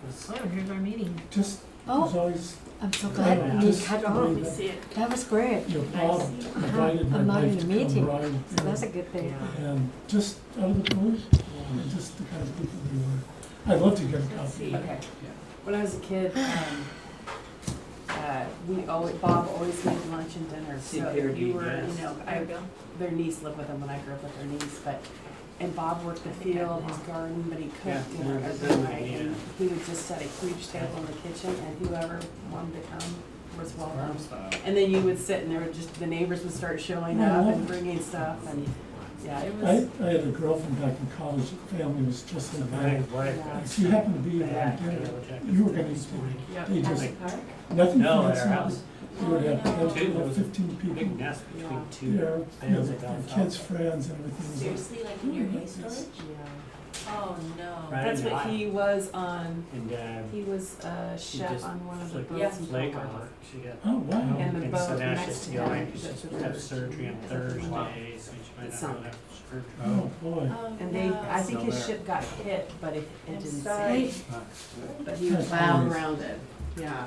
Oh, here's our meeting. Just, Oh. there's always, I'm so glad Yeah, you just cut the off. way Let me see it. That was great. you know, Bob invited my I'm not wife in to a come meeting, ride so that's a good thing. Yeah. and just out of the blue, and just the kind of people we were. I'd love to get a copy. Okay. When I was a kid, Bob always made lunch and dinner. So CPRD, you were, yes. you know, There we go. their niece lived with them when I grew up with their niece, and Bob worked the field, his garden, but he Yeah, cooked dinner yeah, every that's night. right, And he would just set a huge table in the kitchen, and whoever wanted to come was welcome. And then you would sit, and there would just the neighbors would start showing up and bringing stuff, and yeah, it was. I had a girlfriend back in college, the family was just like that. Yeah. If you happened to be at dinner, you were gonna eat dinner. They just, nothing No, at our fancy. house. You would have Two, there was a 15 people. big nest between two Their, you know, bales their of kids' alfalfa. friends and everything. Seriously, like in your hay storage? Yeah. Oh, no. Right. That's what he was on. And, He was a she chef just on one of the flicked boats a in flake Colorado. on her. She got, Oh, wow. And the and boat so now next she's to going, him, she's that's what have they're- surgery on Thursday, so she might It's not sunk. have surgery. Oh, boy. And they, I think his Still there. ship got hit, but it I'm didn't sorry. sink. But he was Wow. all around it, yeah.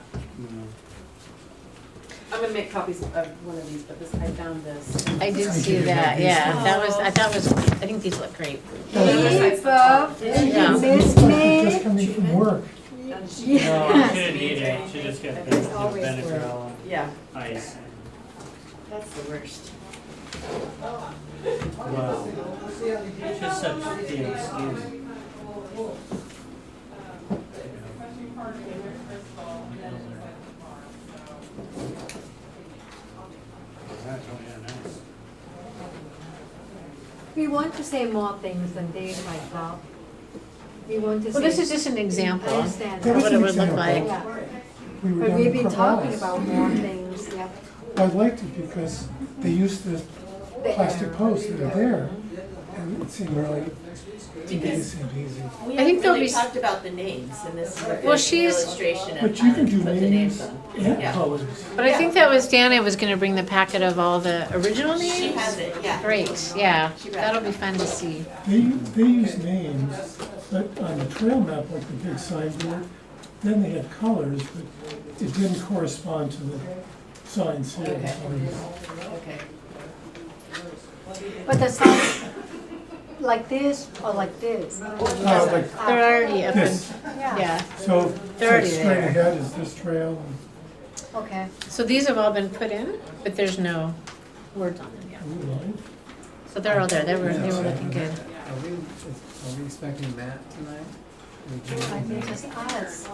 I'm gonna make copies of one of these, but I found this. I did Thank see you. that, yeah, I think these look great. Hey, Bob, did you Just miss me? coming from work. No, she didn't need it, she just got It's always Benadryl and Yeah. ice. That's the worst. Wow. Just such the excuse. That's really nice. We want to say more things than days like Bob. We want to say. Well, this is just an I example understand. That of was what an it would look example. like. Yeah, We were but down we've in been talking Corvallis. about more things, yeah. I liked it because they used the The plastic air. posts that are there, and it seemed really, to me, it seemed easy. We I think haven't there'll really be talked about the names, and this is a Well, good she's- illustration of But how you to can do put the names names on. and Yeah. colors. But I think that was Dana was gonna bring the packet of all the original names. She has it, yeah. Great, yeah, She brought that'll it be up. fun to see. They use names, but on the trail map, like the big signboard, then they had colors, but it didn't correspond to the signs here. Okay. But the signs, like this or like this? Like They're already up and, this, yeah. so They're already straight there. ahead is this trail, Okay. So these have all been put in, but there's no words on them yet. and blue line. So they're all there, they were looking good. Are we expecting Matt tonight? I think just us.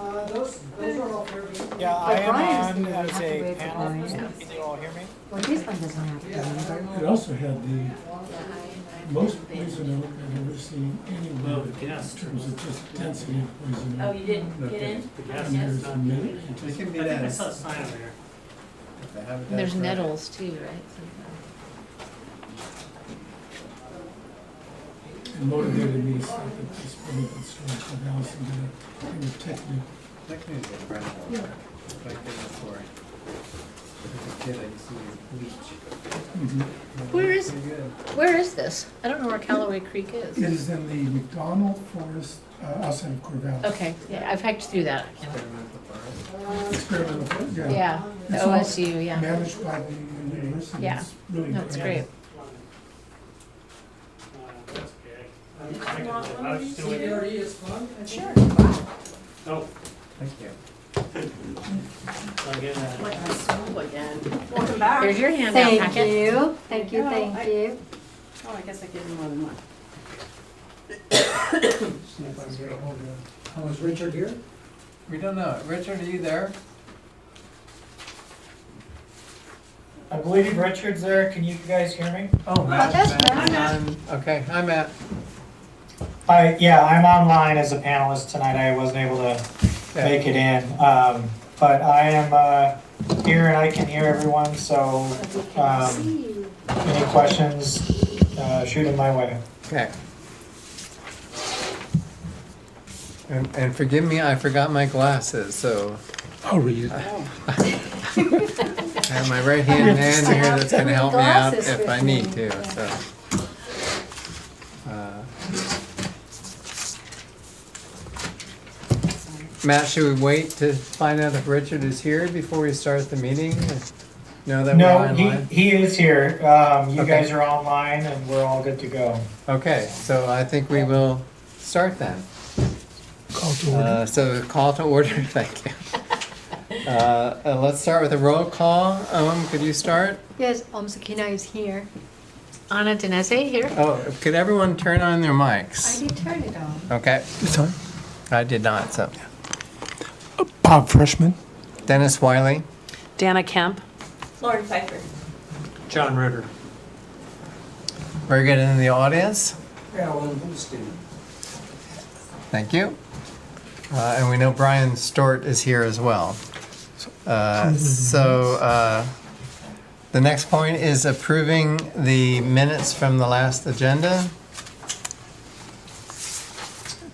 Yeah, I But am Brian's on gonna as have to a wait for Brian. panelist. Can you all hear me? Well, this one doesn't have to, remember? It also had the most poison oak I've ever seen anywhere Well, in yes. terms of just density of poison Oh, oak. you didn't get in? The gas And is there's not a minute, good. it They just- can I be think I that. saw a sign over here. If the habitat's And there's right. nettles too, right? It motivated me so I could just really could start the house and get a technique. That can be incredible. Like in the story. As a kid, I used to use bleach. Where is- Pretty good. Where is this? I don't know where Callaway Creek is. It is in the McDonald Forest outside of Corvallis. Okay, yeah, I've hiked through that. Experimental forest. Experimental, forest, yeah. Yeah, the It's all OSU, yeah. Managed by the university. Yeah. It's really That's great. That's okay. I was just doing. Sure. Oh, Thank you. I'll get that. Like my school again. Welcome back. Here's your handout Thank packet. you, thank you, thank you. Oh, I guess I gave you more than one. Oh, is Richard here? We don't know. Richard, are you there? I believe Richard's there. Can you guys hear me? Oh, Matt. that's Matt's Matt. on. Okay, hi, Matt. Yeah, I'm online as a panelist tonight. I wasn't able to make it in. But I am here and I can hear everyone, so But we can see you. any questions, shoot them my way. Okay. And forgive me, I forgot my glasses, so I'll read it. I have my right hand man here that's gonna help me out Glasses if I with need me, to, yeah. so. Matt, should we wait to find out if Richard is here before we start the meeting? Know that we're No, online? he is here. You Okay. guys are online and we're all good to go. Okay, so I think we will start then. Call to order. So call to order, thank you. Let's start with a roll call. Could you start? Yes, Sakina is here. Anna Denese here. Oh, could everyone turn on their I mics? did turn it on. Okay, This time? I did not, so. Bob Freshman. Dennis Wiley, Dana Kemp. Lauren Pfeiffer. John Ritter. very good in the audience. Alan Houston. Thank you. And we know Brian Stort is here as well. The next point is approving the minutes from the last agenda.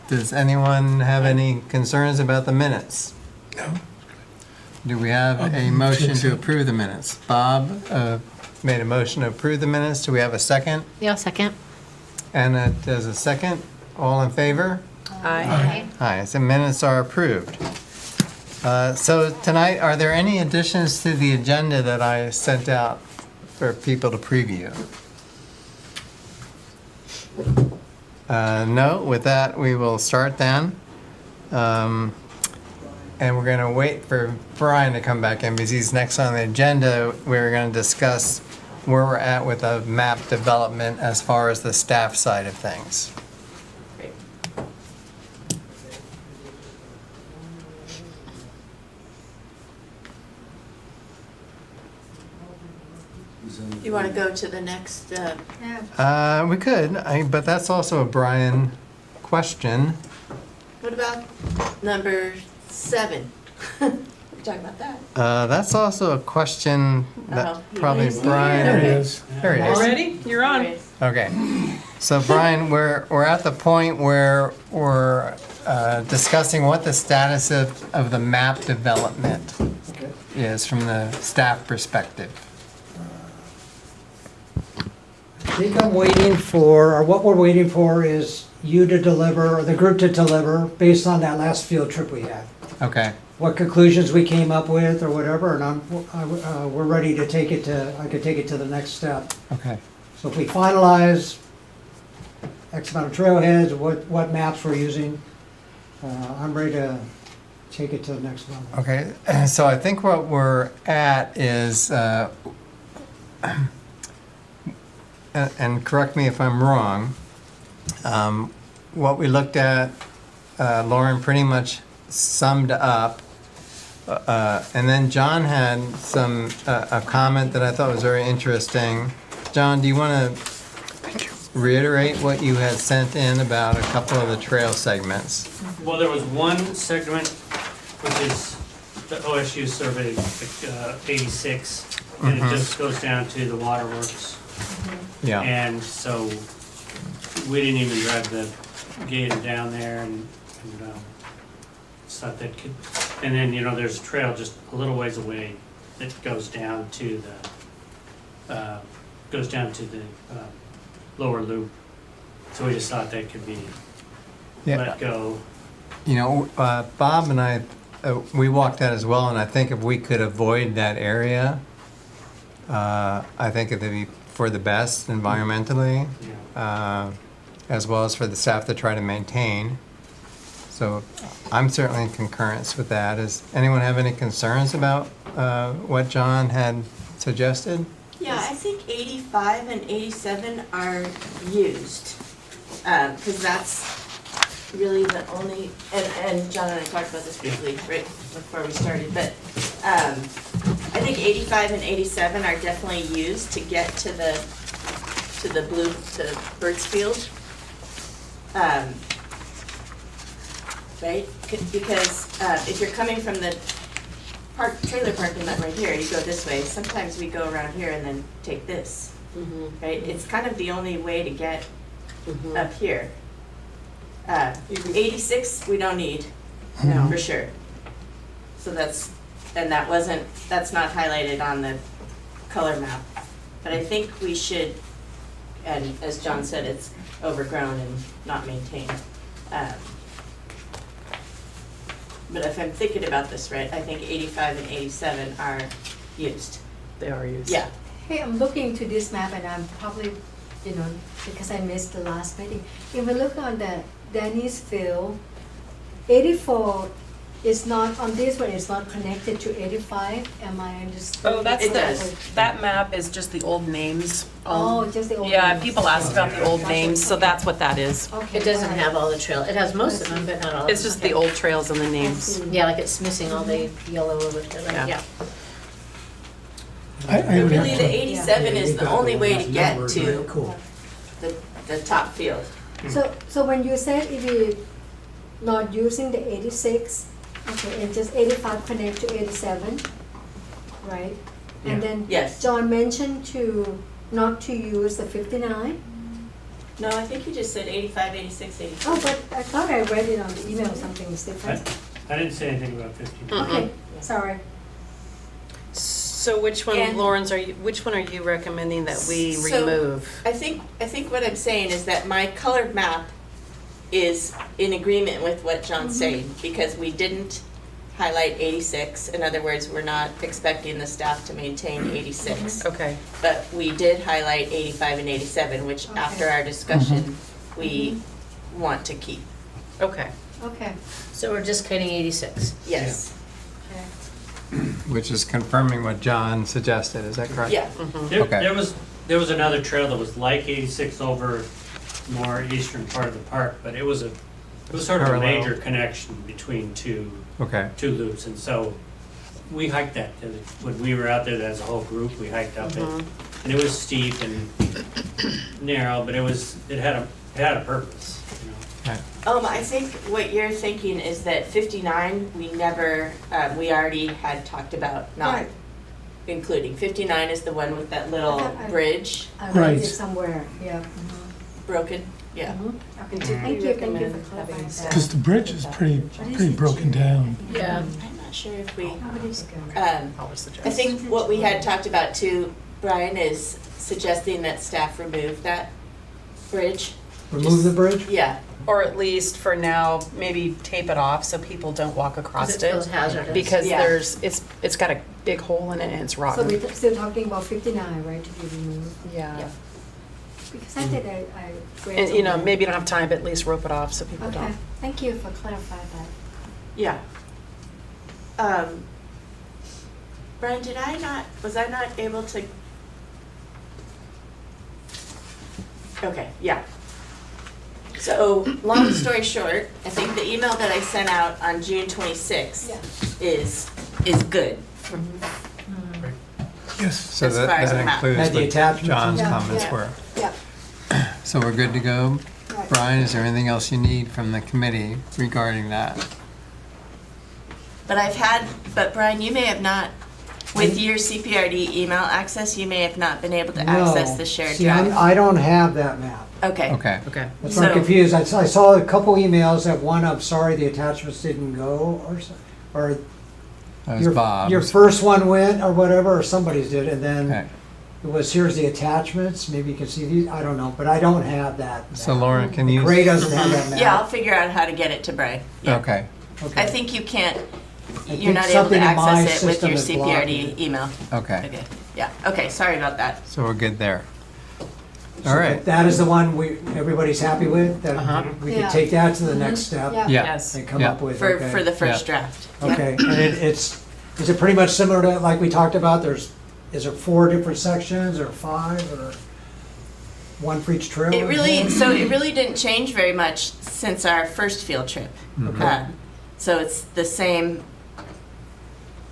Does anyone have any concerns about the minutes? No. Do we have a motion to approve the minutes? Bob made a motion to approve the minutes. Do we have a second? Yeah, second. Anna does a second. All in favor? Aye. Aye, so minutes are approved. So tonight, are there any additions to the agenda that I sent out for people to preview? No, with that, we will start then. And we're gonna wait for Brian to come back in because he's next on the agenda. We're gonna discuss where we're at with the map development as far as the staff side of things. You want to go to the next, Yeah. We could, but that's also a Brian question. what about number 7? We're talking about that. That's also a question that Oh, probably he's here. Brian. There he is. There he is. Ready? You're on. Anyways, Okay. So Brian, we're at the point where we're discussing what the status of the map development is from the staff perspective. I think I'm waiting for, or what we're waiting for is you to deliver, or the group to deliver, based on that last field trip we had. Okay. What conclusions we came up with or whatever, and we're ready to take it to, I could take it to the next step. Okay. So if we finalize X amount of trailheads, what maps we're using, I'm ready to take it to the next level. Okay. So I think what we're at is, and correct me if I'm wrong, what we looked at, Lauren pretty much summed up, and then John had a comment that I thought was very interesting. John, do you want to reiterate what you had sent in about a couple of the trail segments? Well, there was one segment, which is the OSU survey, 86, and it just goes down to the waterworks. Yeah. And so we didn't even drive the gator down there and stuff that could, and then, there's a trail just a little ways away that goes down to the lower loop. So we just thought that could be let go. Bob and I, we walked that as well, and I think if we could avoid that area, I think it would be for the best environmentally, as well as for the staff to try to maintain. So I'm certainly in concurrence with that. Does anyone have any concerns about what John had suggested? Yeah, I think 85 and 87 are used, because that's really the only, and John and I talked about this briefly right before we started, but I think 85 and 87 are definitely used to get to the Birdsfield. Right, because if you're coming from the trailer parking lot right here, you go this way. Sometimes we go around here and then take this, right? It's kind of the only way to get up here. 86, we don't need, for sure. So that's not highlighted on the color map. But I think we should, and as John said, it's overgrown and not maintained. but if I'm thinking about this right, I think 85 and 87 are used. They are used. Yeah, Hey, I'm looking to this map and I'm probably, because I missed the last meeting. If we look on the Denny's Field, 84 is not, on this one, it's not connected to 85, am I understanding? Oh, that's It does. that map is just the old names. Oh, just the old Yeah, names. people asked about the old names, so that's what that is. Okay, It doesn't alright. have all the trail, it has most of them, but not all of them. It's just the old trails and the I names. see. Yeah, like it's missing all the yellow over there, Yeah. yeah. I but would have really the to, 87 is the only way to get to Cool. the top field. So when you said if you not using the 86, okay, and just 85 connect to 87, right? Yeah. And then Yes. John mentioned not to use the 59. No, I think you just said 85, 86, 87. Oh, but I thought I read it on the email, something is different. I didn't say anything about 15. Okay, sorry. So which one, And- Lawrence, which one are you recommending that we So- remove? I think what I'm saying is that my colored map is in agreement with what John's saying, because we didn't highlight 86. In other words, we're not expecting the staff to maintain 86. Okay, But we did highlight 85 and 87, which after our discussion, we want to keep. okay. Okay. So we're just cutting 86. Yes, Okay. Which is confirming what John suggested, is that correct? yeah. Okay. There was another trail that was like 86 over more eastern part of the park, but it was sort of a Parallel. major connection between two Okay, loops, and so we hiked that. When we were out there as a whole group, we hiked up it, and it was steep and narrow, but it had a purpose, you know. I think what you're thinking is that 59, we already had talked about not Right. including. 59 is the one with that little I- bridge I read Right. it somewhere, yeah. broken, yeah. Okay, thank you for clarifying that. because the bridge is pretty broken down. Yeah. I'm not sure if we, Nobody's good. I would suggest. I think what we had talked about too, Brian, is suggesting that staff remove that bridge. Remove the bridge? Yeah, Or at least for now, maybe tape it off so people don't walk across Because it feels it. hazardous. Because Yeah. it's got a big hole in it and it's So rotten. we're still talking about 59, right, to be removed? Yeah. Yeah. Because I did, I read And, somewhere. maybe you don't have time, but at least rope it off so people Okay, don't. thank you for clarifying that. yeah. Brian, was I not able to? Okay, yeah. So, long story short, I think the email that I sent out on June 26th is good. Yes. so As far as the that map. includes Had the what attachments. John's Yeah, comments yeah. were. Yeah, So we're good to go? right. Brian, is there anything else you need from the committee regarding that? But Brian, you may have not, with your CPRD email access, you may have not been able to No. access the shared See, drive. I don't have that map. Okay, Okay, Okay. That's why I'm So- confused. I saw a couple emails that one, I'm sorry, the attachments didn't go, or that was your Bob's. first one went, or whatever, or somebody's did, and then Okay, it was, here's the attachments, maybe you can see these, I don't know, but I don't have that. so map. Lauren, can you? Gray doesn't have that map. yeah, I'll figure out how to get it to Brian. Yeah. Okay, Okay. I think you can't, I you're think not able to something in my access it with system your is CPRD blocking email. okay, Okay, yeah, okay, sorry about that. so we're good there. So All right, that is the one everybody's happy with, that Uh-huh. we Yeah. can take that to the next step Yeah. yeah, Yes. and come Yeah. up with, For okay. the first Yeah. draft. Yeah. Okay, and is it pretty much similar to, like we talked about, is there 4 different sections, or 5, or one for each trail? It really didn't change very much since our first field trip. Okay. So it's the same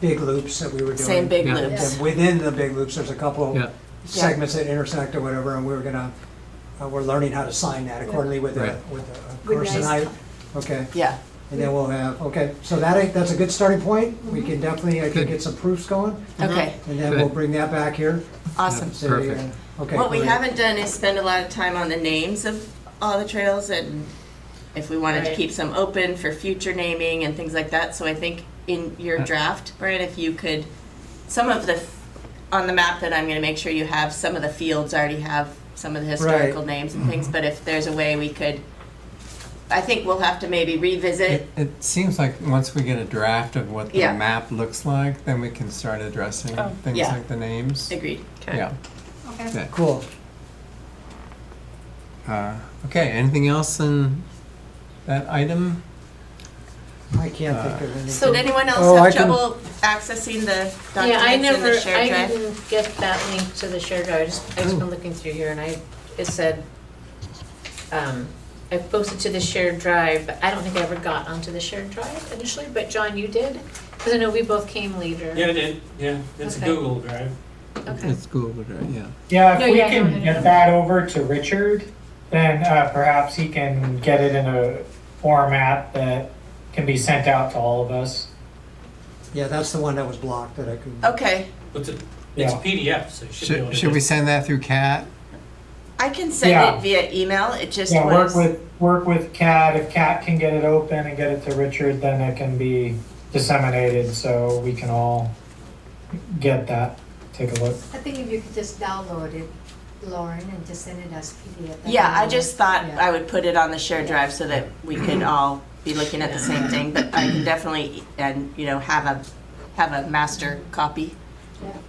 Big loops that we were doing. Same big Yeah. loops. And within the big loops, there's a couple yeah, segments that intersect or whatever, and we're learning how to sign that accordingly with the Right. with the With person. nice Okay, Yeah, and then we'll have, okay, so that's a good starting point. We can definitely, I can Good. get some proofs going, okay, and then Good. we'll bring that back here. awesome. Say, Perfect. Okay. What we great. haven't done is spend a lot of time on the names of all the trails and if we wanted to Right. keep some open for future naming and things like that. So I think in your draft, Brian, if you could, on the map that I'm gonna make sure you have, some of the fields already have some of the historical names and things, but if there's a way we could I think we'll have to maybe revisit. It seems like once we get a draft of what the Yeah. map looks like, then we can start addressing Oh, things yeah. like the names. Agreed. Okay. Yeah. Okay. Okay. Cool. Okay, anything else in that item? I can't think of anything. So did anyone else Oh, have I can- trouble accessing the Yeah, I documents in never, the shared I drive? didn't get that link to the shared drive, I just been looking through here and it said, I posted to the shared drive, but I don't think I ever got onto the shared drive initially, but John, you did? Because I know we both came later. Yeah, I did, yeah, it's a Okay. Google Drive. Okay. It's Google Drive, yeah. Yeah, if Yeah, we yeah, can no, get that over to Richard, then perhaps he can get it in a format that can be sent out to all of us. Yeah, that's the one that was blocked that I couldn't. Okay, It's a Yeah. PDF, so you should be able to. Should we just- send that through Cat? I can send Yeah. it via email, it just Yeah, was. work with Kat. If Kat can get it open and get it to Richard, then it can be disseminated so we can all get that. Take a look. I think if you could just download it, Lauren, and just send it as PDF. Yeah, I just thought Yeah. I would put it on the shared drive so that we could all be looking at the same thing, but I can definitely, and, you know, have a master copy.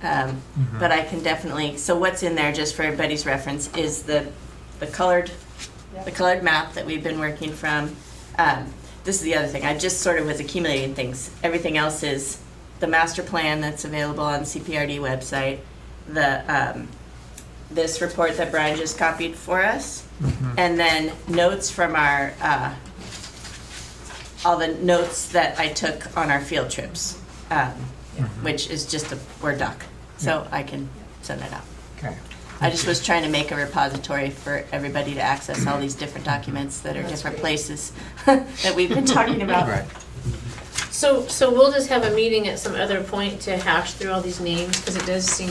But I can definitely, so what's in there, just for everybody's reference, is the colored map that we've been working from. This is the other thing, I just sort of was accumulating things. Everything else is the master plan that's available on the CPRD website, this report that Brian just copied for us, and then notes from our, all the notes that I took on our field trips, which is just a Word doc, so I can send that out. Okay. I just was trying to make a repository for everybody to access all these different documents that are different places that we've been talking about. Right. So we'll just have a meeting at some other point to hash through all these names, because it does seem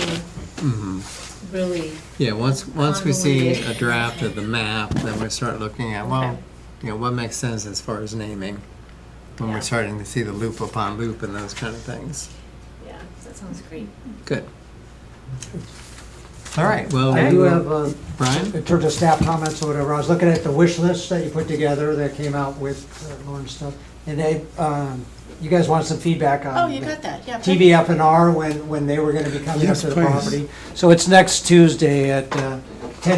really, Yeah, once we see Convoluted. a draft of the map, then we start looking at, well, Okay. you know, what makes sense as far as naming, when Yeah. we're starting to see the loop upon loop and those kind of things. yeah, that sounds great. Good. All right, well, I do have, Brian? in terms of staff comments or whatever, I was looking at the wish list that you put together that came out with Lauren's stuff. And they, you guys wanted some feedback on. Oh, you got that, yeah. TVF&R when they were gonna be coming up Yes, to the please. property. So it's next Tuesday at 10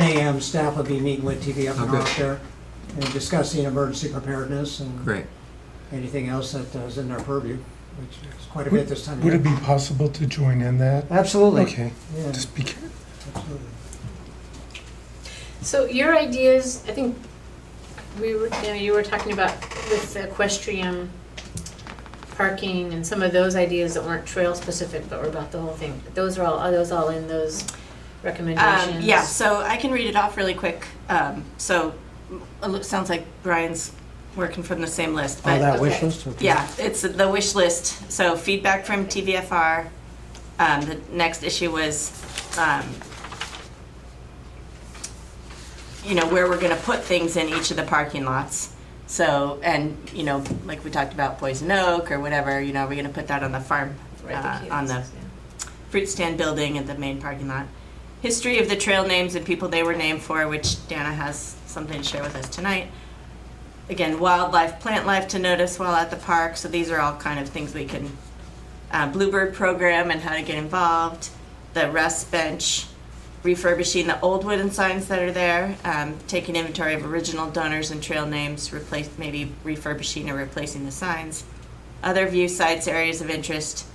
a.m. Staff will be meeting with TVF&R Okay. up there and discussing emergency preparedness and Great. anything else that is in their purview, which is quite a bit this time of Would year. it be possible to join in that? Absolutely. Okay, Yeah, just be careful. absolutely. So your ideas, I think you were talking about with the equestrian parking and some of those ideas that weren't trail specific, but were about the whole thing. Are those all in those recommendations? Yeah, so I can read it off really quick. So it sounds like Brian's working from the same list, Oh, but that wish okay. list? Okay. yeah, it's the wish list. So feedback from TVFR. The next issue was, you know, where we're gonna put things in each of the parking lots. So, and, you know, like we talked about Poison Oak or whatever, you know, we're gonna put that on the farm, Right, the on the kiosks, fruit stand building at the main parking lot. History of the trail names and people they were named for, which Dana has something to share with us tonight. Again, wildlife, plant life to notice while at the park, so these are all kind of things we can, Bluebird program and how to get involved, the rest bench, refurbishing the old wooden signs that are there, taking inventory of original donors and trail names, maybe refurbishing or replacing the signs. Other view sites, areas of interest,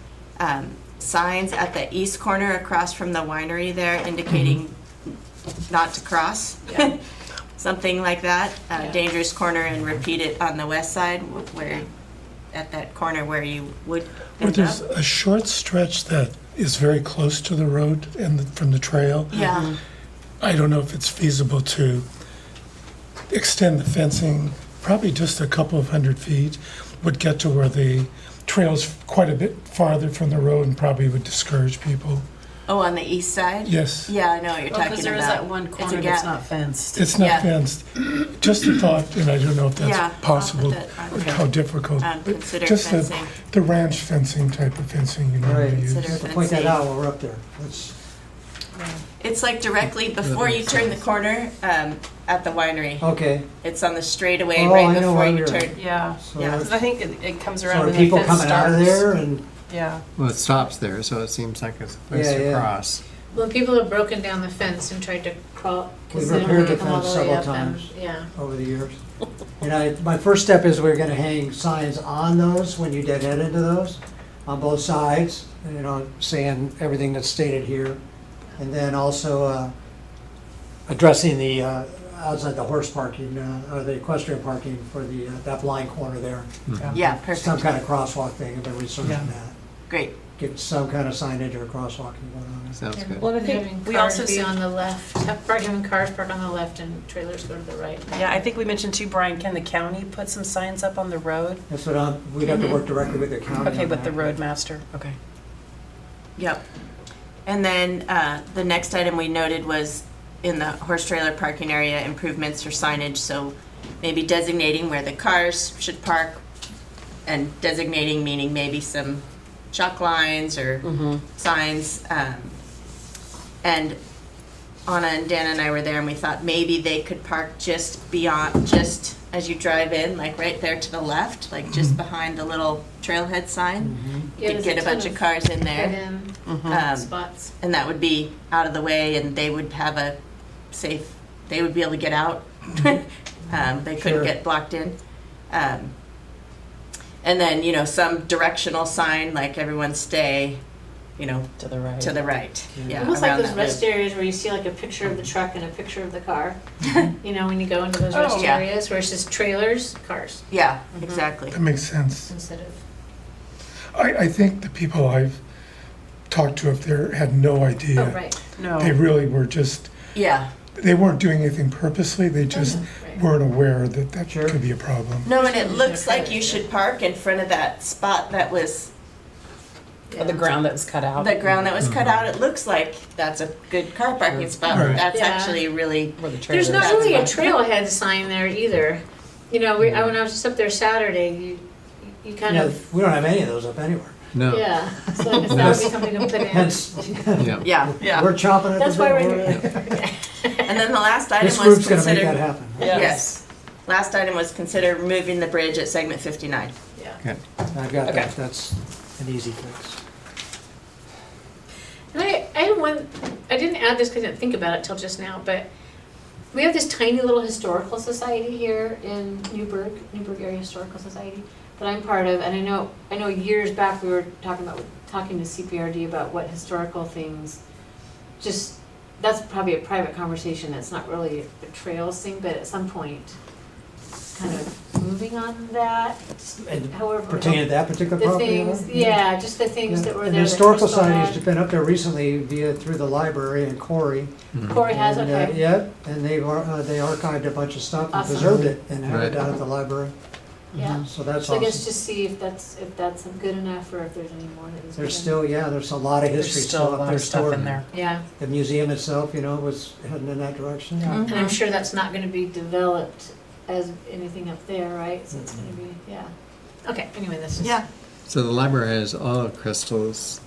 signs at the east corner across from the winery there indicating not to cross. Yeah. Something like that, Yeah. dangerous corner, and repeat it on the west side where, at that corner where you would Well, end there's up. a short stretch that is very close to the road and from the trail. Yeah, I don't know if it's feasible to extend the fencing, probably just a couple of 100 feet, would get to where the trail's quite a bit farther from the road and probably would discourage people. oh, on the east side? Yes, Yeah, I know what you're Well, talking because about. there is that one It's a corner that's gap. not fenced. it's not Yeah. fenced. Just a thought, and I don't know if Yeah, that's I'll put possible, that on. or how difficult. but Consider just the- fencing. The ranch fencing type of fencing, you know, Right. we use. Consider We have to point that fencing. out while we're up there. That's, It's like directly before you turn the corner, at the winery. Okay, It's on the straightaway Oh, right I know before where you you're turn. at. Yeah, so Yeah. because I think it comes so around are and the people fence coming out of starts. there and, Yeah. Well, it stops there, so it seems like it's a place Yeah, to yeah. cross. Well, people have broken down the fence and tried to crawl, We've because they don't repaired want to the come all fence the way several up and, times. yeah. over the years. And my first step is we're gonna hang signs on those when you dead head into those, on both sides, you know, saying everything that's stated here. And then also, addressing the, outside the horse parking, or the equestrian parking for the, that blind corner there. Yeah, Some perfect. kind of crosswalk thing, I've been researching Yeah. that. Great. Get some kind of signage or crosswalking going on. Sounds good. Well, I And think having we cars also be see, on the left, having cars park on the left and trailers go to the right. yeah, I think we mentioned too, Brian, can the county put some signs up on the road? That's what we'd have to work directly with the county Okay, on with the that. roadmaster, okay. Yep. And then the next item we noted was in the horse trailer parking area, improvements or signage. So maybe designating where the cars should park, and designating meaning maybe some chalk lines or signs. And Anna and Dan and I were there, and we thought maybe they could park just beyond, just as you drive in, like right there to the left, like just behind the little trailhead sign. Yeah, You could get a bunch of cars in there. Dead-end spots. And that would be out of the way, and they would have a safe, they would be able to get out. They couldn't Sure. get blocked in. And then, you know, some directional sign, like everyone stay, you know, To the right. to the right. Yeah, Almost like around those that rest loop. areas where you see like a picture of the truck and a picture of the car. You know, when you go into those Oh. rest Yeah. areas where it's just trailers, cars Yeah, exactly. That makes sense. instead of. I think the people I've talked to up there had no idea. Oh, right. No. They really were just, Yeah. they weren't doing anything purposely, they just Right. weren't aware that that Sure. could be a problem. No, and it looks like you should park in front of that spot that was, The ground that was cut out. the ground that was cut out. It looks like that's a good car parking spot, Right. but that's Yeah. actually really, Where the There's trailers. not That's really a fine. trailhead sign there either. You know, when I was just up there Saturday, you kind Yeah, of, we don't have any of those up anywhere. No. yeah. So I guess that would be something to put in. Hence, Yeah. yeah. we're chomping at the That's why we're bit. here. And then the last item This was group's gonna make that consider, happen. yes. Last item was consider removing the bridge at segment 59. Yeah. Okay. I've got Okay. that, that's an easy fix. And I had one, I didn't add this because I didn't think about it till just now, but we have this tiny little historical society here in Newburgh Area Historical Society that I'm part of, and I know years back we were talking to CPRD about what historical things, just, that's probably a private conversation, that's not really a trails thing, but at some point, kind of moving on that, And however. pertaining to that particular The property? things, owner? yeah, just the things that were there. And the that Historical Crystal Society's had. been up there recently through the library and Corey. Corey has, And, okay. Yep, and they archived a bunch of stuff and Awesome. preserved it and have Right. it down at the library. Yeah. So that's So I guess awesome. just see if that's good enough or if there's any more that needs to be There's done. still, yeah, there's a lot of There's history still still a up lot there of stuff stored. in there. Yeah, The museum itself, you know, was heading in that direction. Yeah. and I'm sure that's not gonna be developed as anything up there, right? So it's gonna be, yeah. Okay, anyway, that's just. Yeah. So the library has all of Crystal's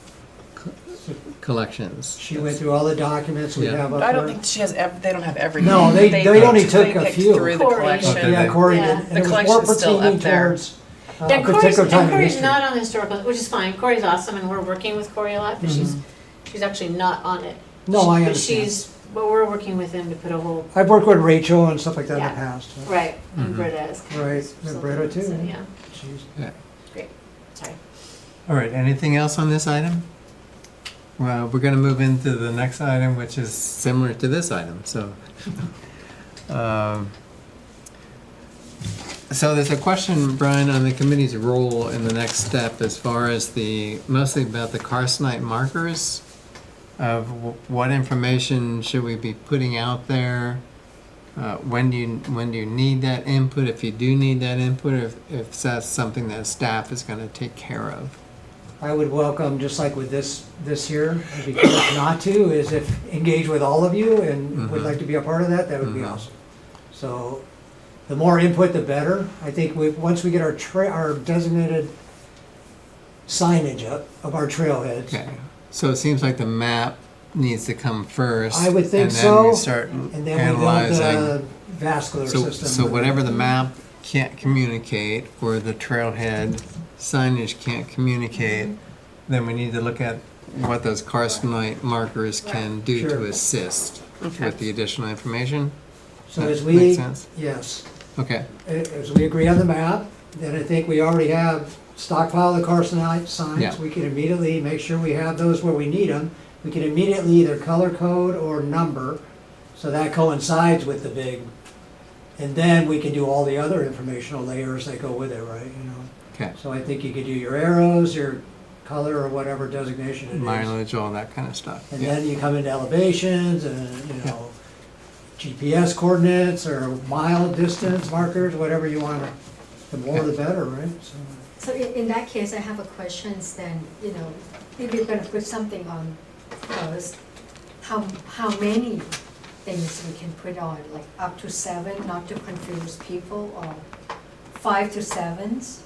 collections. She went through all the documents we Yeah. have up But I don't there. think she has, they don't have everything. No, they only took a picked few. through the Corey. collection. Okay. Yeah, Corey did, Yeah. and The it was more collection's still up pertaining there. towards Yeah, a Corey's, particular time and in Corey's history. not on historical, which is fine. Corey's awesome and we're working with Corey a lot, but she's actually not on it. No, I But understand. but we're working with him to put a whole, I've worked with Rachel and stuff like that in the Yeah. past. right, and Britta is. Right, and Britta too. So, yeah, Jeez. Yeah. sorry. All right, anything else on this item? Well, we're gonna move into the next item, which is similar to this item, so. So there's a question, Brian, on the committee's role in the next step as far as mostly about the carcinite markers of what information should we be putting out there? When do you need that input, if you do need that input, if that's something that staff is gonna take care of? I would welcome, just like with this here, I'd be curious not to, is if engage with all of you and would Mhm. like to be a part of that, that would be Mhm. awesome. So the more input, the better. I think once we get our designated signage up of our trailheads. Okay, so it seems like the map needs to come first. I would think and then so, we start And then we build analyzing. a vascular system. So with whatever it. the map can't communicate, or the trailhead signage can't communicate, then we need to look at what those carcinite markers can do Sure. to assist with the additional information. So That as we, makes sense? yes, Okay, as we agree on the map, then I think we already have stockpile the carcinite Yeah. signs. We can immediately make sure we have those where we need them. We can immediately either color code or number, so that coincides with the big. And then we can do all the other informational layers that go with it, right, you know? okay. So I think you could do your arrows, your color or whatever designation it is. Mileage, all that kind of stuff. And Yeah. then you come into elevations and, you know, GPS coordinates or mile distance markers, whatever you want. The more the better, right? So, So in that case, I have a question then, you know, if you're gonna put something on first, how many things we can put on, like up to 7, not to confuse people, or 5 to 7s?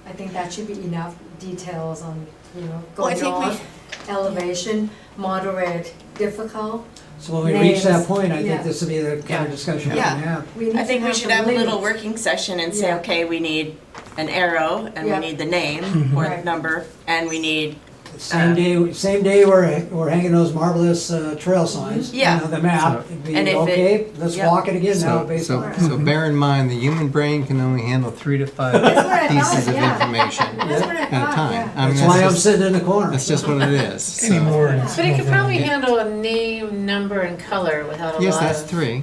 I think that should be enough details on, you know, Well, I going think we- north, elevation, moderate, difficult. so when we reach that Names, point, I yeah. think this will be the kind of discussion we Yeah. can have. We need I think to we should the have a little limits. working session and say, Yeah. okay, we need an arrow, and we Yeah. need the name or Right. number, and we need, Same day we're hanging those marvelous trail signs. Yeah. You know, the map, So- it'd be, And if it- okay, let's yeah. walk it again now So, based so, on. so bear in mind, the human brain can only handle 3 to 5 That's what I pieces thought, of yeah. information That's what I at a thought, time. yeah. I mean, That's why I'm just- sitting in the corner. That's just what it is. So- Anymore. and it's But it could over. probably handle a name, number, and color without a lot of. Yes, that's 3.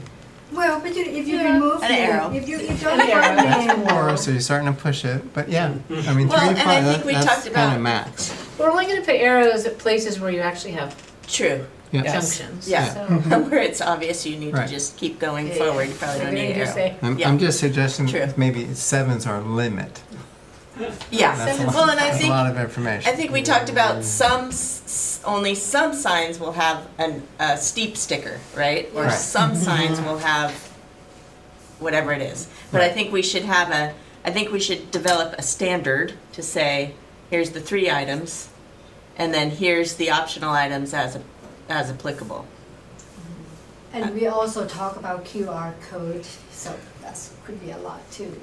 Well, but if you Yeah. remove An arrow. if you don't An arrow, have that's name. 4, so you're starting to push it. But yeah, I mean, 3 Well, to and 5, I think we that's talked kind about- of max. We're only gonna put arrows at places where you actually have true. Yeah. Yes. junctions. Yeah. So- Where it's obvious you need to Right. just keep going Yeah. forward, you probably So don't then need you an just arrow. say, I'm, Yeah. I'm just suggesting True. maybe 7's our limit. Yeah, That's a well, lot, and I that's a think, lot of information. I think we talked about only some signs will have a steep sticker, right? Or Right. some signs will have whatever it is. But I Right. think we should I think we should develop a standard to say, here's the 3 items, and then here's the optional items as applicable. And we also talk about QR code, so that's could be a lot too.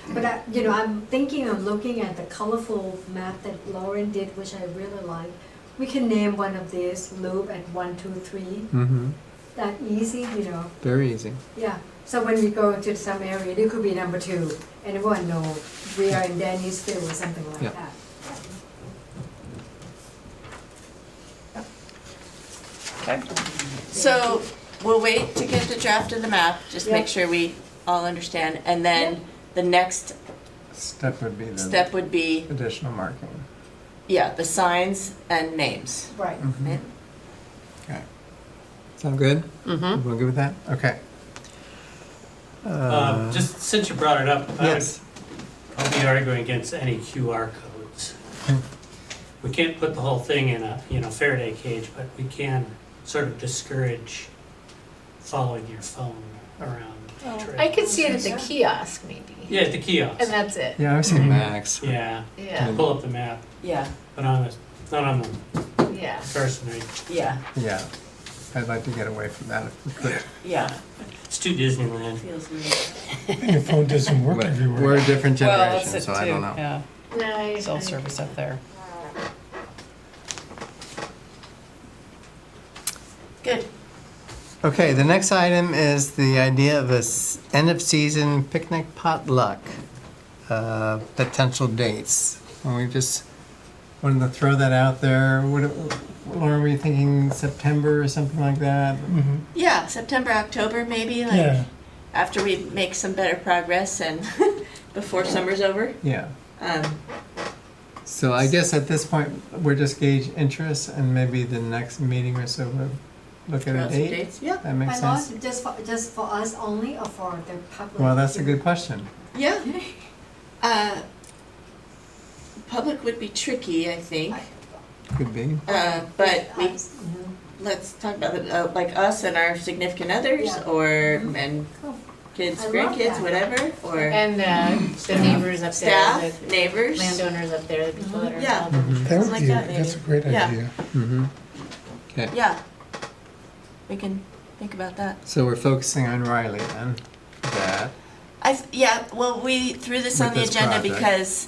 But you know, I'm thinking of looking at the colorful map that Lauren did, which I really like. We can name one of these loop at 1, 2, 3. Mm-hmm. That easy, you know. Very easy. Yeah. So when we go to some area, it could be number 2, and everyone know we are in Danny's field or something like Yeah. that. So we'll wait to get the draft of the map, just Yeah. make sure we all understand, and then the next Step would be the step would be, additional marking. yeah, the signs and names. Right. Right? Okay. Sound good? Mm-hmm. Everyone good with that? Okay. Just since you brought it up, Yes. I'll be arguing against any QR codes. We can't put the whole thing in a, Faraday cage, but we can sort of discourage following your phone around trails. I could see it at the kiosk maybe, Yeah, at the kiosk. and that's it. Yeah, I would say max. Yeah, Yeah, pull up the map, Yeah, but not on the yeah. carcinite. yeah, Yeah. I'd like to get away from that if we could. yeah. It's too Disneyland. Feels weird. And your phone doesn't work But everywhere. we're a different Well, generation, that's it so too, I don't know. yeah, No, cell service up there. Good. Okay, the next item is the idea of a end of season picnic potluck, potential dates. And we just wanted to throw that out there. Lauren, were you thinking September or something like that? Mhm. Yeah, September, October, maybe, like Yeah, after we make some better progress and before summer's over. Yeah. Um, So I guess at this point, we're just gauge interest and maybe the next meeting or so we'll look at throw a out some date. dates. Yeah, That makes My sense. lord, just for us only or for the public? Well, that's a good question. yeah. Public would be tricky, I think, Could be. but we, Mhm. let's talk about it, like us and our significant others, Yeah. or, and Cool. kids, I love grandkids, that. whatever, or And the neighbors up there, staff, the neighbors. landowners up there, the people that are Yeah. involved in the Mhm. that Something would like be, that, that's a maybe. great Yeah. idea. Mm-hmm. Okay. Yeah, we can think about that. So we're focusing on Riley then, that. Yeah, well, we threw this on With the this agenda project. because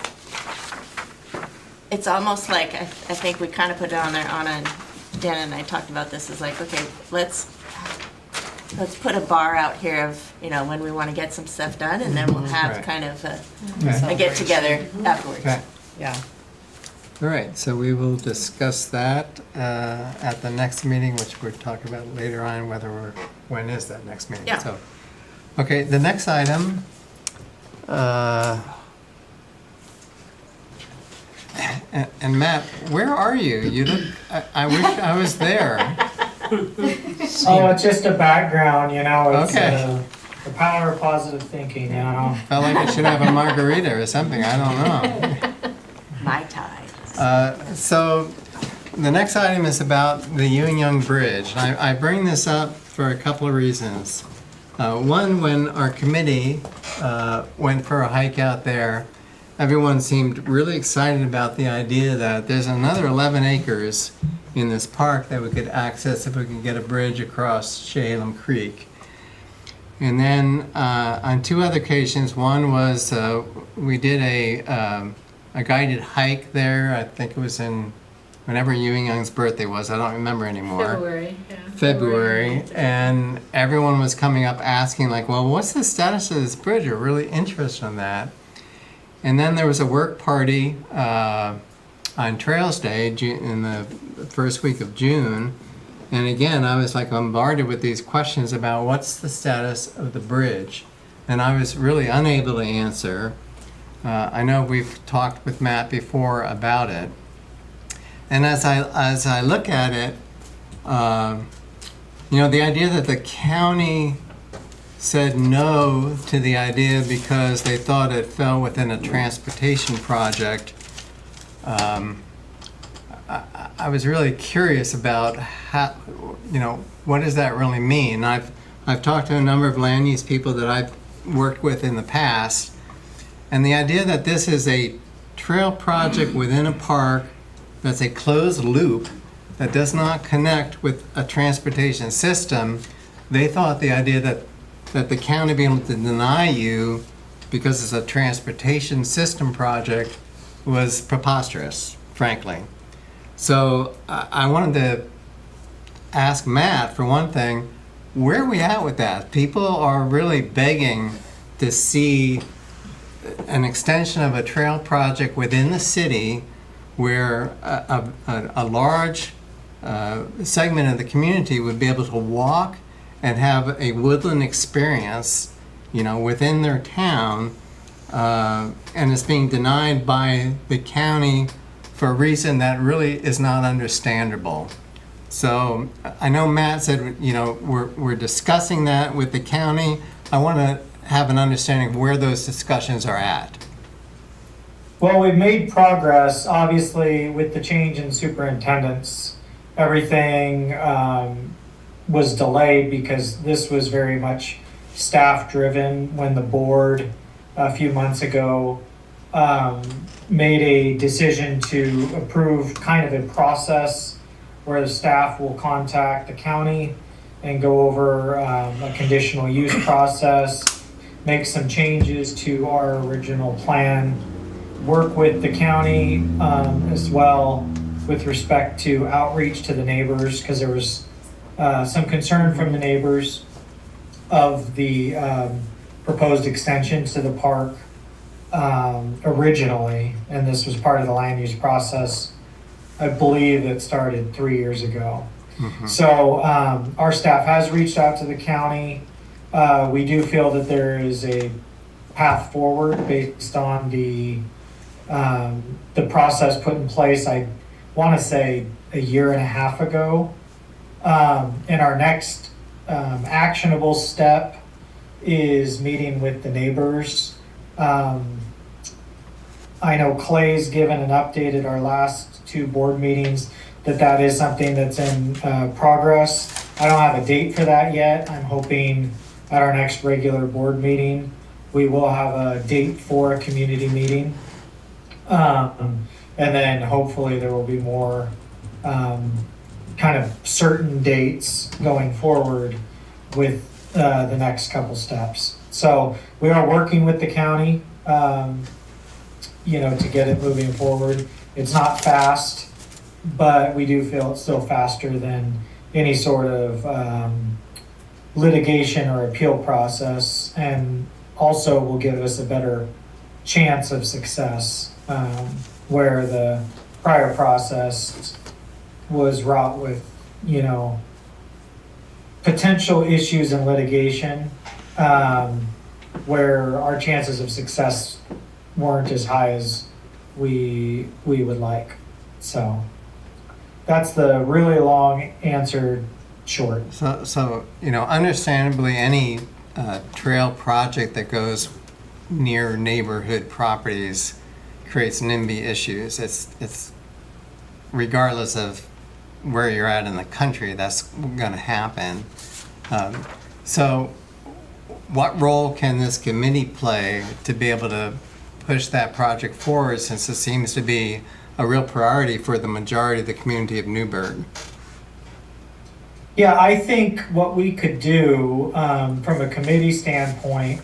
it's almost like, I think we kind of put it on there, Dan and I talked about this, is like, okay, let's put a bar out here of, you know, when we want to get some stuff done, and then we'll have Right. kind of Okay. a get-together afterwards. Okay. Yeah. All right, so we will discuss that at the next meeting, which we're talking about later on, when is that next meeting? Yeah. So, okay, the next item, and Matt, where are you? You look, I wish I was there. Oh, it's just a background, you know, it's Okay. the power of positive thinking, you know. Felt like I should have a margarita or something, I don't know. My time. So the next item is about the Ewing Young Bridge. I bring this up for a couple of reasons. One, when our committee went for a hike out there, everyone seemed really excited about the idea that there's another 11 acres in this park that we could access if we could get a bridge across Chehalem Creek. And then on two other occasions, one was we did a guided hike there. I think it was in whenever Ewing Young's birthday was. I don't remember anymore. February, yeah. February, and everyone was coming up asking like, well, what's the status of this bridge? We're really interested in that. And then there was a work party on Trails Day in the first week of June. And again, I was like bombarded with these questions about what's the status of the bridge. And I was really unable to answer. I know we've talked with Matt before about it. And as I look at it, you know, the idea that the county said no to the idea because they thought it fell within a transportation project, I was really curious about how, you know, what does that really mean? I've talked to a number of land use people that I've worked with in the past, and the idea that this is a trail project within a park that's a closed loop that does not connect with a transportation system, they thought the idea that the county being able to deny you because it's a transportation system project was preposterous, frankly. So I wanted to ask Matt, for one thing, where are we at with that? People are really begging to see an extension of a trail project within the city where a large segment of the community would be able to walk and have a woodland experience, you know, within their town, and it's being denied by the county for a reason that really is not understandable. So I know Matt said, you know, we're discussing that with the county. I want to have an understanding of where those discussions are at. Well, we've made progress, obviously, with the change in superintendents. Everything was delayed because this was very much staff-driven when the board a few months ago made a decision to approve kind of a process where the staff will contact the county and go over a conditional use process, make some changes to our original plan, work with the county as well with respect to outreach to the neighbors, because there was some concern from the neighbors of the proposed extensions to the park originally, and this was part of the land use process. I believe it started 3 years ago. Mm-hmm. So our staff has reached out to the county. We do feel that there is a path forward based on the process put in place, I want to say a year and a half ago. And our next actionable step is meeting with the neighbors. I know Clay's given an update at our last two board meetings that is something that's in progress. I don't have a date for that yet. I'm hoping at our next regular board meeting, we will have a date for a community meeting. And then hopefully there will be more kind of certain dates going forward with the next couple steps. So we are working with the county, to get it moving forward. It's not fast, but we do feel it's still faster than any sort of litigation or appeal process, and also will give us a better chance of success, where the prior process was wrought with, potential issues in litigation, where our chances of success weren't as high as we would like. So that's the really long answer short. So understandably, any trail project that goes near neighborhood properties creates NIMBY issues. It's regardless of where you're at in the country, that's going to happen. So what role can this committee play to be able to push that project forward, since it seems to be a real priority for the majority of the community of Newburgh? Yeah, I think what we could do, from a committee standpoint,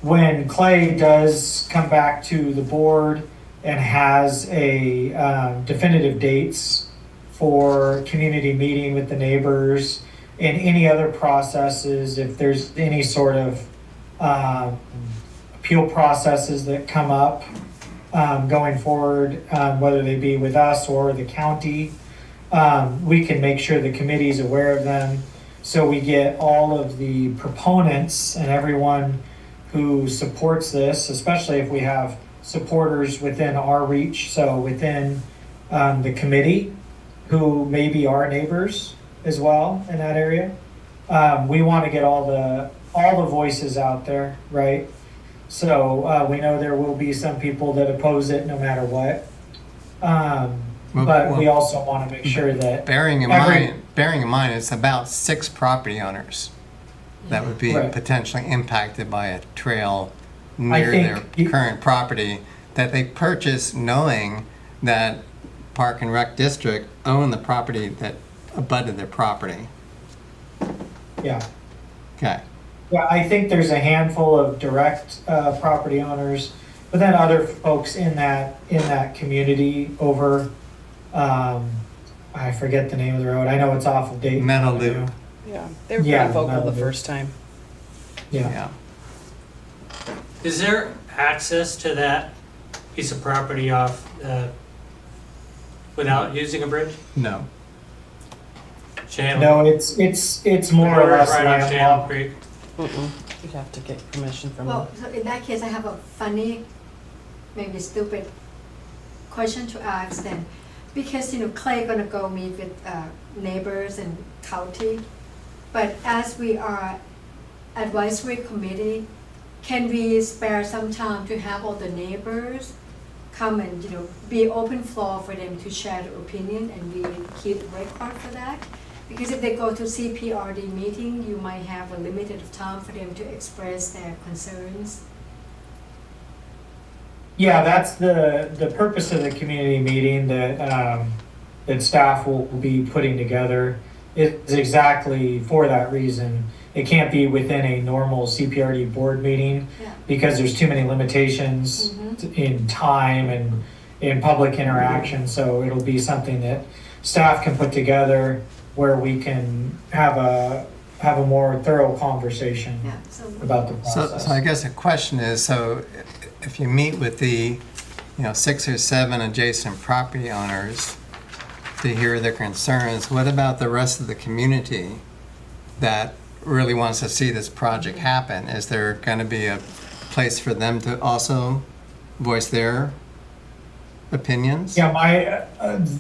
when Clay does come back to the board and has a definitive dates for community meeting with the neighbors and any other processes, if there's any sort of appeal processes that come up going forward, whether they be with us or the county, we can make sure the committee is aware of them, so we get all of the proponents and everyone who supports this, especially if we have supporters within our reach, so within the committee, who may be our neighbors as well in that area. We want to get all the voices out there, right? So we know there will be some people that oppose it no matter what. But we also want to make sure that Bearing in mind, it's about 6 property owners that would be Right. potentially impacted by a trail near think their current property that they purchased knowing that Park and Rec District owned the property that abutted their property. Yeah. Okay. Yeah, I think there's a handful of direct property owners, but then other folks in that community over, I forget the name of the road. I know it's off of Dayton. Meadow Avenue. Loop. Yeah, they were Yeah, pretty vocal that'll the do. first time. Yeah. Yeah. Is there access to that piece of property off, without using a bridge? No. Chehalem? No, it's more or less Right on Chehalem landlocked. Creek? You'd have to get permission from Well, them. so in that case, I have a funny, maybe stupid question to ask then. Because, Clay gonna go meet with neighbors and county, but as we are advisory committee, can we spare some time to have all the neighbors come and, be open floor for them to share their opinion, and we keep record for that? Because if they go to CPRD meeting, you might have a limited time for them to express their concerns. Yeah, that's the purpose of the community meeting that staff will be putting together. It's exactly for that reason. It can't be within a normal CPRD board meeting Yeah. because there's too many limitations in time and in public interaction. So it'll be something that staff can put together where we can have a more thorough conversation Yeah, so, about the So process. I guess the question is, so if you meet with the, 6 or 7 adjacent property owners to hear their concerns, what about the rest of the community that really wants to see this project happen? Is there going to be a place for them to also voice their opinions? Yeah,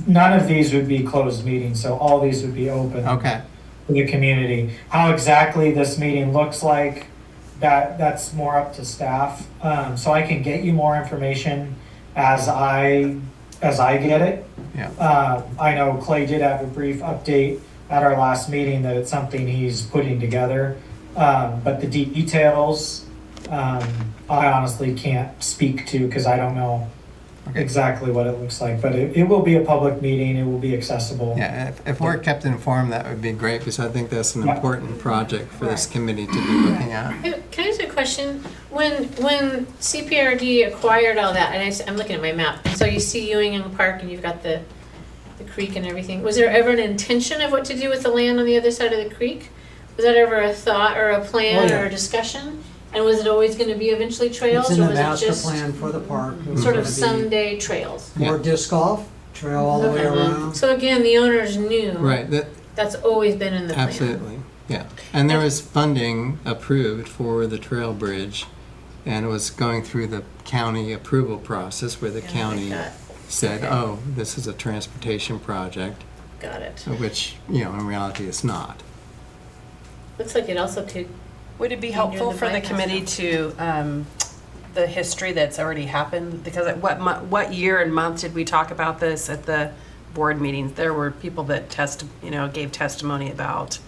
none of these would be closed meetings, so all these would be open. Okay. For the community. How exactly this meeting looks like, that's more up to staff. So I can get you more information as I get it. Yeah. I know Clay did have a brief update at our last meeting that it's something he's putting together. But the details, I honestly can't speak to because I don't know Okay. exactly what it looks like, but it will be a public meeting, it will be accessible. Yeah, if we're kept informed, that would be great, because I think that's an Yeah. important project for this Right. committee to be looking at. Can I ask a question? When CPRD acquired all that, and I'm looking at my map, so you see Ewing Park and you've got the creek and everything. Was there ever an intention of what to do with the land on the other side of the creek? Was that ever a thought or a plan Oh, yeah. or a discussion? And was it always gonna be eventually trails, It's in or the was it master just plan for the park. It was sort of gonna be someday trails? More disc golf, trail all the way Okay. around. So again, the owners knew. Right, that, That's always been in the plan. absolutely, yeah. And there was funding approved for the trail bridge, and it was going through the county approval process where the Yeah, county got said, okay. oh, this is a transportation project, it. which, in reality it's not. Looks like it also could, Would it be Near helpful the for the bypass committee to, the history that's already happened? Because what year and month did we talk about this at the board meetings? There were people that gave testimony about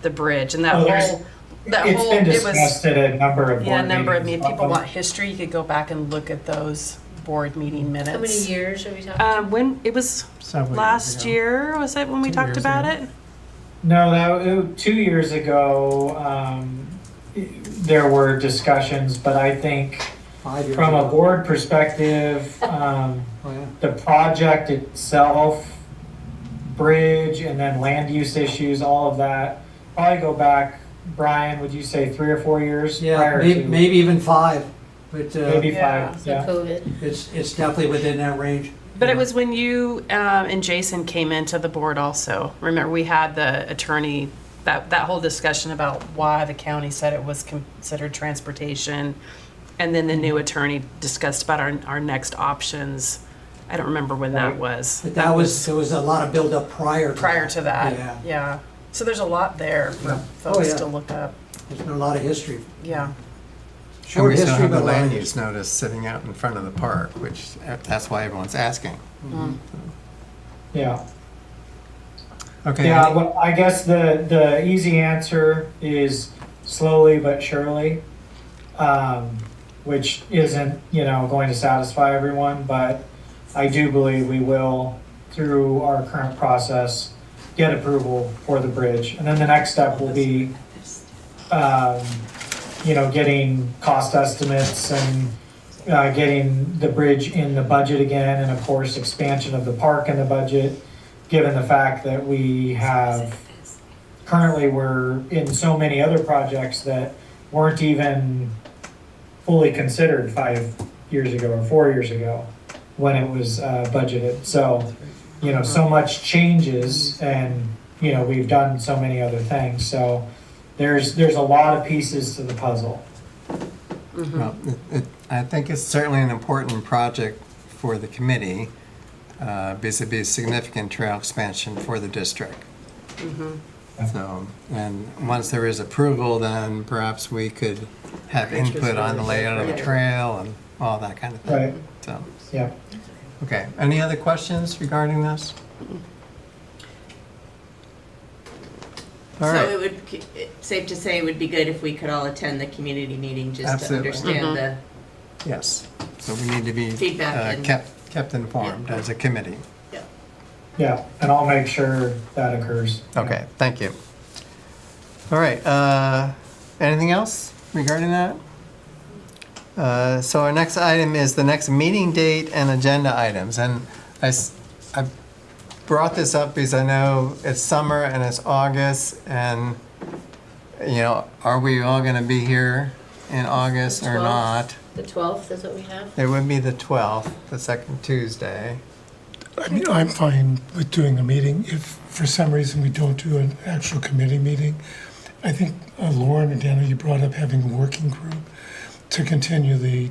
the bridge and that Well, there's- whole, It's been discussed at a number of board yeah, a number of meetings. if people want history, you could go back and look at those board meeting minutes. how many years are we talking? When, it was Several years last ago. year, was it when we 2 talked years about ago. it? No, 2 years ago, there were discussions, but I think 5 years from a ago. board perspective, Oh, yeah. the project itself, bridge, and then land use issues, all of that, probably go back, Brian, would you say 3 or 4 years Yeah, prior maybe, to? maybe even 5, but Maybe Yeah. 5, So yeah. COVID. it's definitely within that range. But it was when you and Jason came into the board also. Remember, we had the attorney, that whole discussion about why the county said it was considered transportation. And then the new attorney discussed about our next options. I don't remember when that Right. was. But there was a lot of buildup prior to that. Prior to that, Yeah, yeah. So there's a lot there for Yeah. folks yeah. to look up. there's been a lot of history. Yeah. And Short we still history, have the but a lot of land history. use notice sitting out in front of the park, which, that's why everyone's asking. Yeah. Okay. Yeah, well, I guess the easy answer is slowly but surely, which isn't, going to satisfy everyone, but I do believe we will, through our current process, get approval for the bridge. And then the next step will be, getting cost estimates and getting the bridge in the budget again, and of course, expansion of the park in the budget, given the fact that we have, currently we're in so many other projects that weren't even fully considered 5 years ago or 4 years ago when it was budgeted. So, so much changes, and, we've done so many other things. So there's a lot of pieces to the puzzle. Well, I think it's certainly an important project for the committee, because it'd be a significant trail expansion for the district. So, and once there is approval, then perhaps we could have input on the layout of the trail and all that kind of thing. Right, So, yeah. okay, any other questions regarding this? All So right. it would, safe to say it would be good if we could all attend the community meeting just to Absolutely. understand the, Yes, so we need to be Feedback and- kept informed as a committee. Yeah, and I'll make sure that occurs. Okay, thank you. All right, anything else regarding that? So our next item is the next meeting date and agenda items. And I brought this up because I know it's summer and it's August, and, are we all gonna be here in August or 12th. not? The 12th is what we have? It would be the 12th, the second Tuesday. I mean, I'm fine with doing a meeting. If for some reason we don't do an actual committee meeting, I think Lauren and Daniel, you brought up having a working group to continue the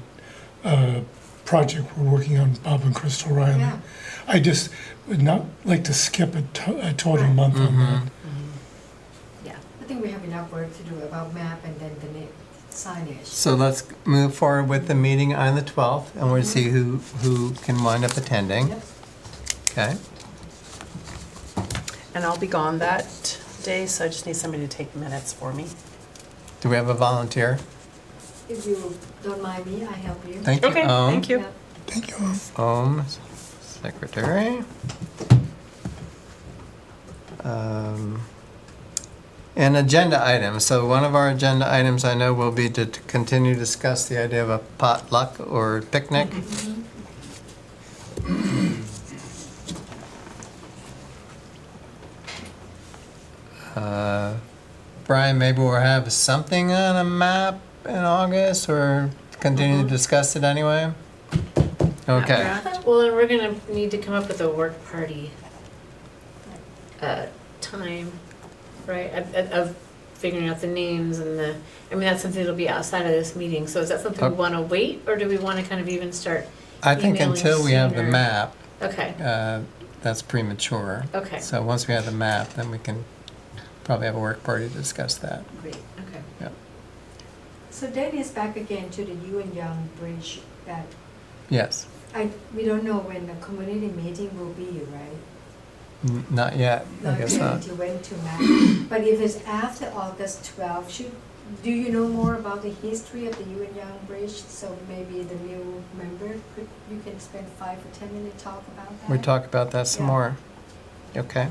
project we're working on, Bob and Crystal Riley. Yeah. I just would not like to skip a total month on that. Yeah, I think we have enough work to do about map and then the signage. So let's move forward with the meeting on the 12th, and we'll see who can wind up attending. Yep. Okay? And I'll be gone that day, so I just need somebody to take minutes for me. Do we have a volunteer? If you don't mind me, I help you. Thank you. Okay, Owen. thank you. Yeah. Thank you. Secretary. And agenda items. So one of our agenda items I know will be to continue to discuss the idea of a potluck or picnic. Brian, maybe we'll have something on a map in August or continue to discuss it anyway? Okay. Well, and we're gonna need to come up with a work party time, right, of figuring out the names and I mean, that's something that'll be outside of this meeting, so is that something we Okay. wanna wait, or do we wanna kind of even start? I think emailing until we have the sooner? map, Okay, that's premature. okay, So once we have the map, then we can probably have a work party to discuss that. great, okay. So that is back again to the Yuan Yang Bridge that Yes. we don't know when the community meeting will be, right? Not yet, I Not guess yet not. until when to map. But if it's after August 12th, do you know more about the history of the Yuan Yang Bridge? So maybe the new member, you can spend 5 or 10 minutes talk about that? We talk about that some Yeah. more. Okay.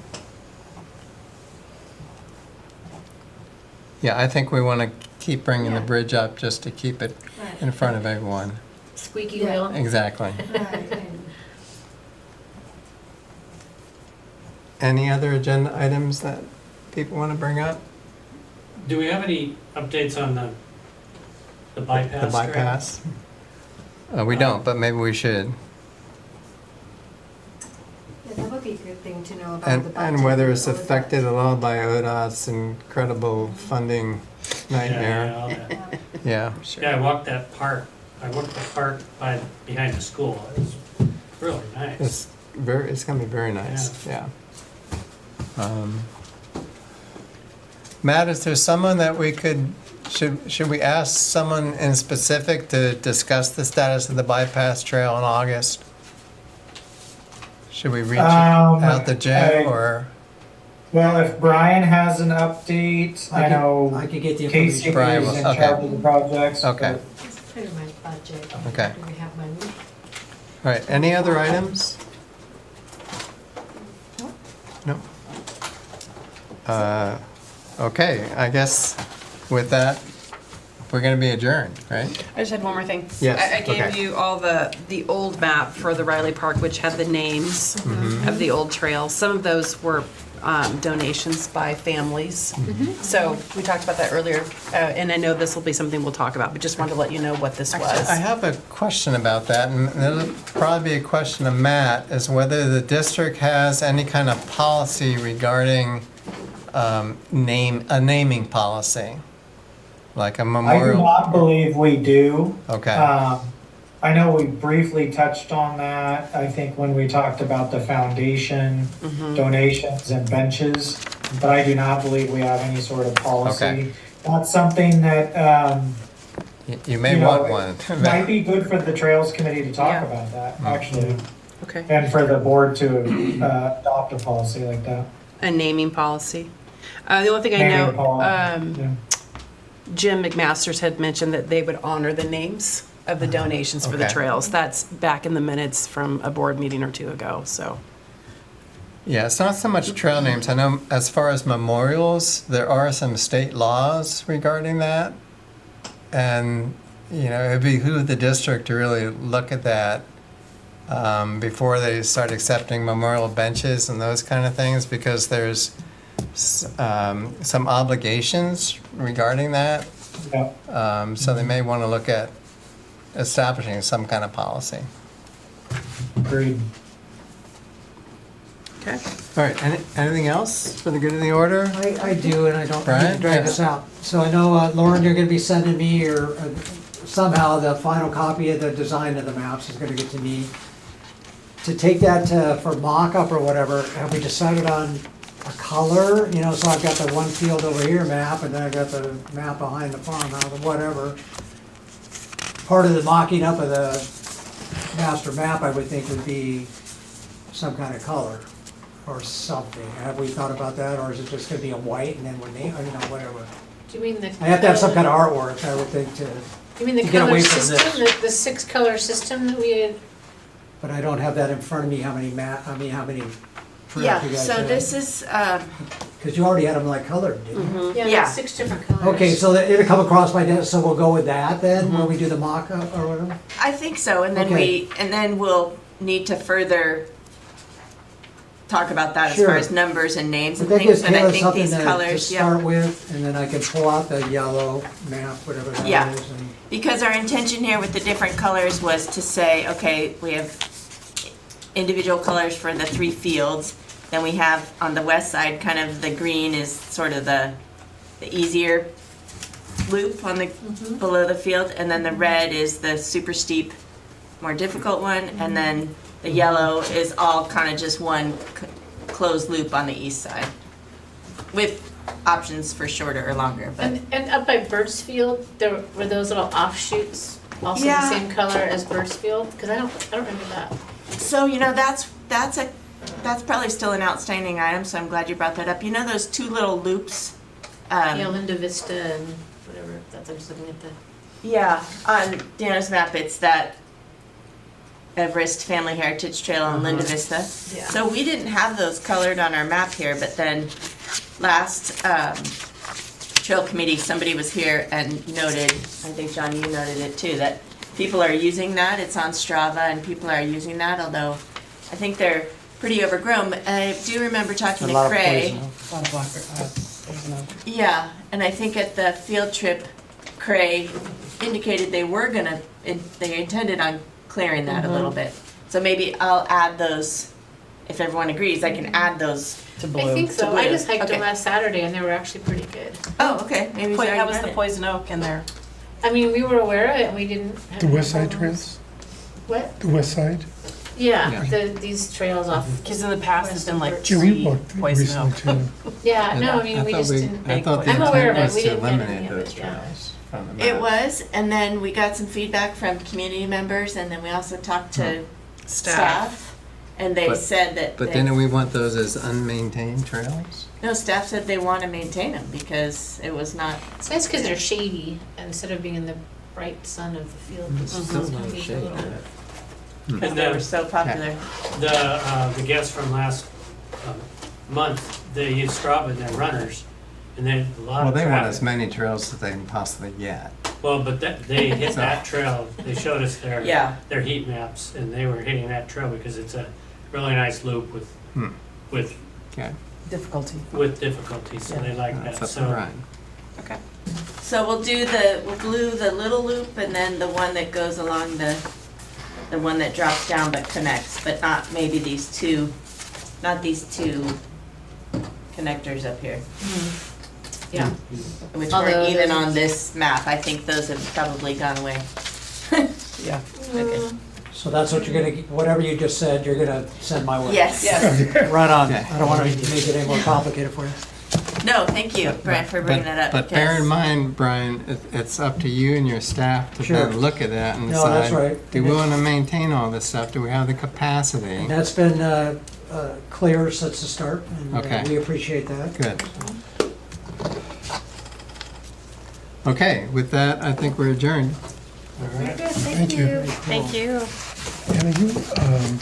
Yeah, I think we want to keep bringing the Yeah. bridge up just to keep it Right. in front of everyone. Squeaky Yeah. wheel. Exactly. Right, and Any other agenda items that people want to bring up? Do we have any updates on the bypass? The trail? bypass? We don't, but maybe we should. yeah, that would be a good thing to know about the budget. And whether it's all of that. affected at all by ODOT's incredible funding nightmare. Yeah, all that. Yeah. Yeah. Yeah, I walked that park. I walked the park behind the school. It was really nice. It's gonna be very nice, yeah. Matt, is there someone that we should we ask someone in specific to discuss the status of the bypass trail in August? Should we reach out to Jim or Well, if Brian has an update, I know I could get the Casey information. Brian is will- in okay. charge of the projects. Okay. It's pretty much budget. Okay. Do we have money? All right, any other items? No? Okay, I guess with that, we're gonna be adjourned, right? I just had one more thing. Yes, I gave okay. you all the old map for the Riley Park, which had the names Mm-hmm. of the old trails. Some of those were donations by families. Mm-hmm. So we talked about that earlier, and I know this will be something we'll talk about, but just wanted to let you know what this was. I have a question about that, and it'll probably be a question of Matt, is whether the district has any kind of policy regarding a naming policy, like a I do memorial. not believe we do. Okay, I know we briefly touched on that, I think when we talked about the foundation donations and benches, but I do not believe we have any sort of policy. Okay. That's something that, you may you know, want one. might be good for the Trails Committee to talk Yeah. about that, actually, Okay. and for the board to adopt a policy like that. A naming policy. The only thing I Naming know, policy, yeah. Jim McMasters had mentioned that they would honor the names of the donations for the Okay. trails. That's back in the minutes from a board meeting or two ago, so. Yeah, it's not so much trail names. I know as far as memorials, there are some state laws regarding that. And, you know, it'd behoove the district to really look at that before they start accepting memorial benches and those kind of things, because there's some obligations regarding that. Yeah. So they may want to look at establishing some kind of policy. Agreed. Okay. All right, anything else for the good of the order? I do, and I don't mean Brian? to drag this out. So I know, Lauren, you're gonna be sending me, or somehow the final copy of the design of the maps is gonna get to me. To take that for mock-up or whatever, have we decided on a color? You know, so I've got the one field over here map, and then I've got the map behind the farmhouse, or whatever. Part of the mocking up of the master map, I would think, would be some kind of color or something. Have we thought about that, or is it just gonna be a white and then we're name, you know, whatever? Do you mean the? I have to have some kind of artwork, I would think, to, You mean the to get color away from system, this. the 6-color system that we had but I don't have that in front of me, how many how many trails Yeah, you guys so have. this is, Because you already had them like colored, didn't you? Yeah, Yeah. that's 6 different colors. Okay, so it'll come across my desk, so we'll go with that then, when we do the mock-up or whatever? I think so, and then Okay. we'll need to further talk about that as Sure. far as numbers and names But and that things, gives but I Kayla think something these to colors, yeah. start with, and then I can pull out the yellow map, whatever that is. Yeah. and- Because our intention here with the different colors was to say, okay, we have individual colors for the 3 fields. Then we have on the west side, kind of the green is sort of the easier loop on the, below the field. And then the red is the super steep, more difficult one. And then the yellow is all kind of just one closed loop on the east side. With options for shorter or longer, but. And up by Birdsfield, there were those little offshoots also Yeah. the same color as Birdsfield? Because I don't remember that. So, that's probably still an outstanding item, so I'm glad you brought that up. You know those 2 little loops? Yeah, Linda Vista and whatever, that's, I'm just looking at the. Yeah, on Dana's map, it's that Everest Family Heritage Trail on Linda Vista. Yeah. So we didn't have those colored on our map here, but then last trail committee, somebody was here and noted, I think John, you noted it too, that people are using that. It's on Strava and people are using that, although I think they're pretty overgrown. But I do remember talking A to lot of Cray. poison. Yeah, and I think at the field trip, Cray indicated they were gonna, they intended on clearing that a little bit. So maybe I'll add those, if everyone agrees, I can add those. To blue. I think so. blue. I just hiked them Okay. last Saturday and they were actually pretty good. Oh, okay, maybe he's already How was done the it. poison oak in there? I mean, we were aware of it and we didn't have. The any west side problems. trails, What? the west side. Yeah, these trails off. Because in the past, it's been like Gee, we tree walked poison oak. recently too. Yeah, no, I mean, we just didn't. I thought the I'm aware intent of it. was We to didn't get any eliminate of those it, yeah. trails from the map. It was, and then we got some feedback from community members, and then we also talked to staff. And they But- said that, But then we want those as unmaintained trails? no, staff said they wanna maintain them because it was not, So that's because they're shady instead of being in the bright sun of the field. It's It's still gonna not be a shade. little- because they were so popular. The guests from last month, they used Strava in their runners, and then a lot Well, of they want as traffic. many trails as they can possibly get. Well, but they hit that trail, they showed us Yeah. their heat maps, and they were hitting that trail because it's a really nice loop with, Hmm. with, Okay, Difficulty. with difficulty, so they like that's that, up to so. Brian. Okay. So we'll do we'll glue the little loop and then the one that goes along the one that drops down but connects, but not maybe these 2 connectors up here, Yeah. which Although weren't even those- on this map. I think those have probably gone away. Yeah. Okay. So that's what you're gonna, whatever you just said, you're gonna send my way. Yes. Right on. Okay. I don't wanna make it any more complicated for you. No, thank you, Brian, for bringing that up. But bear in because- mind, Brian, it's up to you and your staff to Sure. then look at that and No, that's decide, right. do we want to maintain all this stuff? Do we have the capacity? And that's been clear since the start, and Okay. we appreciate that. Good. Okay, with that, I think we're adjourned. Very good, Thank you. Thank you. Anna, you